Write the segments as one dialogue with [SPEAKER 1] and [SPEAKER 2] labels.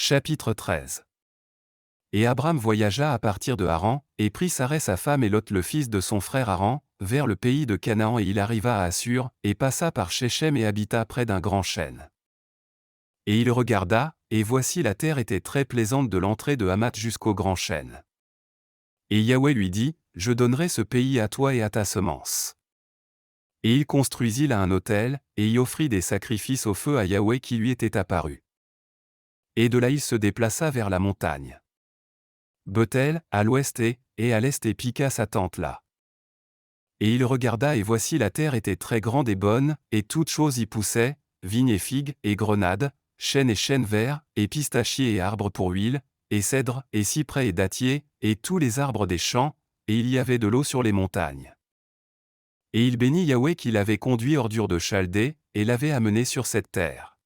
[SPEAKER 1] Chapitre 13. Et Abram voyagea à partir de Haran, et prit Sarai sa femme et Lot le fils de son frère Haran, vers le pays de Canaan et il arriva à Assur, et passa par Shechem et habita près d'un grand chêne. Et il regarda, et voici la terre était très plaisante de l'entrée de Hamath jusqu'au grand chêne. Et Yahweh lui dit, je donnerai ce pays à toi et à ta semence. Et il construisit là un autel, et y offrit des sacrifices au feu à Yahweh qui lui était apparu. Et de là il se déplaça vers la montagne Bethel, à l'ouest et à l'est et piqua sa tente là. Et il regarda et voici la terre était très grande et bonne, et toutes choses y poussaient, vignes et figues, et grenades, chênes et chênes verts, et pistachiers et arbres pour huile, et cèdres, et cyprès et dattiers, et tous les arbres des champs, et il y avait de l'eau sur les montagnes. Et il bénit Yahweh qui l'avait conduit hors d'Ur de Chaldée, et l'avait amené sur cette terre.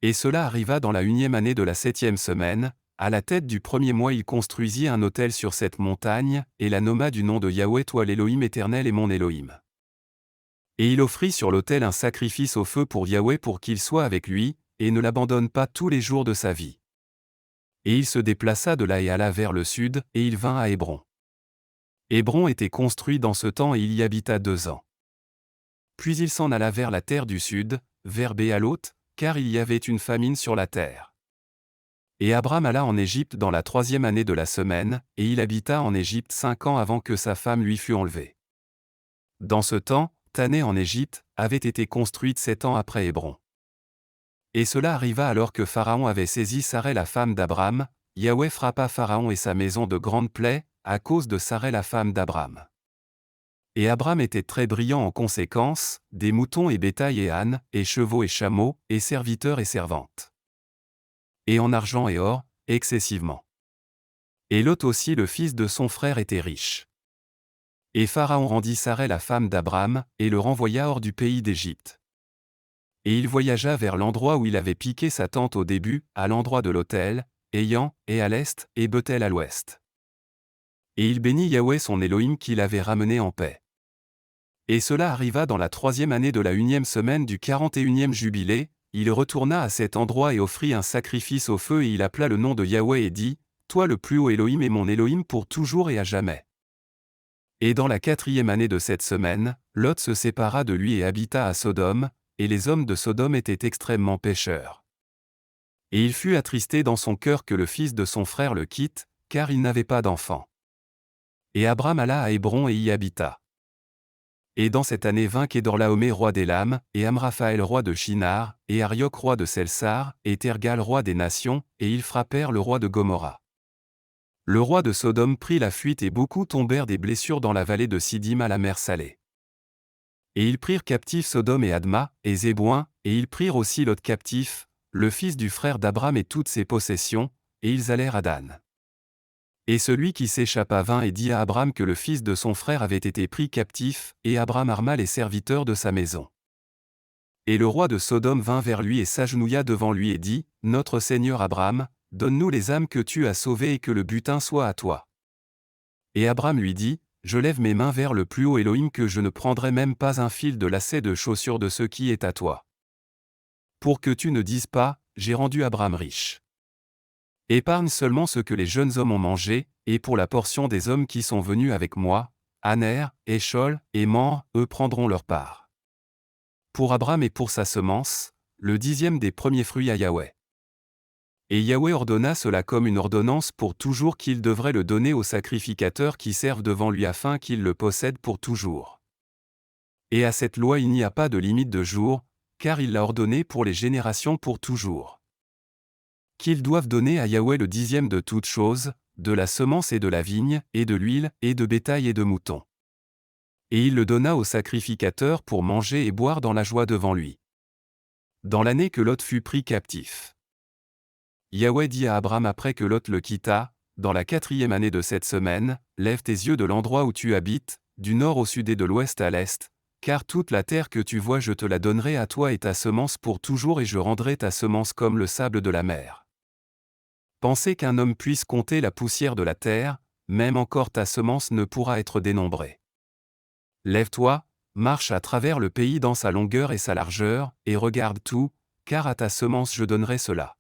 [SPEAKER 1] Et cela arriva dans la 1e année de la 7e semaine, à la tête du 1er mois il construisit un autel sur cette montagne, et la nomma du nom de Yahweh toi l'Élohim éternel et mon Élohim. Et il offrit sur l'autel un sacrifice au feu pour Yahweh pour qu'il soit avec lui, et ne l'abandonne pas tous les jours de sa vie. Et il se déplaça de là et alla vers le sud, et il vint à Hébron. Hébron était construit dans ce temps et il y habita 2 ans. Puis il s'en alla vers la terre du sud, vers Béaloth, car il y avait une famine sur la terre. Et Abram alla en Égypte dans la 3e année de la semaine, et il habita en Égypte 5 ans avant que sa femme lui fût enlevée. Dans ce temps, Tanée en Égypte avait été construite 7 ans après Hébron. Et cela arriva alors que Pharaon avait saisi Sarai la femme d'Abram, Yahweh frappa Pharaon et sa maison de grandes plaies, à cause de Sarai la femme d'Abram. Et Abram était très brillant en conséquence, des moutons et bétail et ânes, et chevaux et chameaux, et serviteurs et servantes. Et en argent et or, excessivement. Et Lot aussi le fils de son frère était riche. Et Pharaon rendit Sarai la femme d'Abram, et le renvoya hors du pays d'Égypte. Et il voyagea vers l'endroit où il avait piqué sa tente au début, à l'endroit de l'autel, Ayant, et à l'est, et Bethel à l'ouest. Et il bénit Yahweh son Élohim qui l'avait ramené en paix. Et cela arriva dans la 3e année de la 1e semaine du 41e jubilé, il retourna à cet endroit et offrit un sacrifice au feu et il appela le nom de Yahweh et dit, toi le plus haut Élohim et mon Élohim pour toujours et à jamais. Et dans la 4e année de cette semaine, Lot se sépara de lui et habita à Sodome, et les hommes de Sodome étaient extrêmement pécheurs. Et il fut attristé dans son cœur que le fils de son frère le quitte, car il n'avait pas d'enfant. Et Abram alla à Hébron et y habita. Et dans cette année vint Kédorlaomé roi d'Élam, et Amraphaël roi de Shinar, et Arioc roi de Selsar, et Tergal roi des nations, et ils frappèrent le roi de Gomorrha. Le roi de Sodome prit la fuite et beaucoup tombèrent des blessures dans la vallée de Siddim à la mer Salée. Et ils prirent captifs Sodome et Adma, et Zébouin, et ils prirent aussi Lot captif, le fils du frère d'Abram et toutes ses possessions, et ils allèrent à Dan. Et celui qui s'échappa vint et dit à Abram que le fils de son frère avait été pris captif, et Abram arma les serviteurs de sa maison. Et le roi de Sodome vint vers lui et s'agenouilla devant lui et dit, Notre Seigneur Abram, donne-nous les âmes que tu as sauvées et que le butin soit à toi. Et Abram lui dit, Je lève mes mains vers le plus haut Élohim que je ne prendrai même pas un fil de lacet de chaussure de ce qui est à toi. Pour que tu ne dises pas, j'ai rendu Abram riche. Épargne seulement ce que les jeunes hommes ont mangé, et pour la portion des hommes qui sont venus avec moi, Aner, Échol, et Mamre, eux prendront leur part. Pour Abram et pour sa semence, le 10e des premiers fruits à Yahweh. Et Yahweh ordonna cela comme une ordonnance pour toujours qu'il devrait le donner aux sacrificateurs qui servent devant lui afin qu'ils le possèdent pour toujours. Et à cette loi il n'y a pas de limite de jours, car il l'a ordonné pour les générations pour toujours. Qu'ils doivent donner à Yahweh le 10e de toutes choses, de la semence et de la vigne, et de l'huile, et de bétail et de moutons. Et il le donna aux sacrificateurs pour manger et boire dans la joie devant lui. Dans l'année que Lot fut pris captif. Yahweh dit à Abram après que Lot le quitta, dans la 4e année de cette semaine, lève tes yeux de l'endroit où tu habites, du nord au sud et de l'ouest à l'est, car toute la terre que tu vois je te la donnerai à toi et ta semence pour toujours et je rendrai ta semence comme le sable de la mer. Pensez qu'un homme puisse compter la poussière de la terre, même encore ta semence ne pourra être dénombrée. Lève-toi, marche à travers le pays dans sa longueur et sa largeur, et regarde tout, car à ta semence je donnerai cela.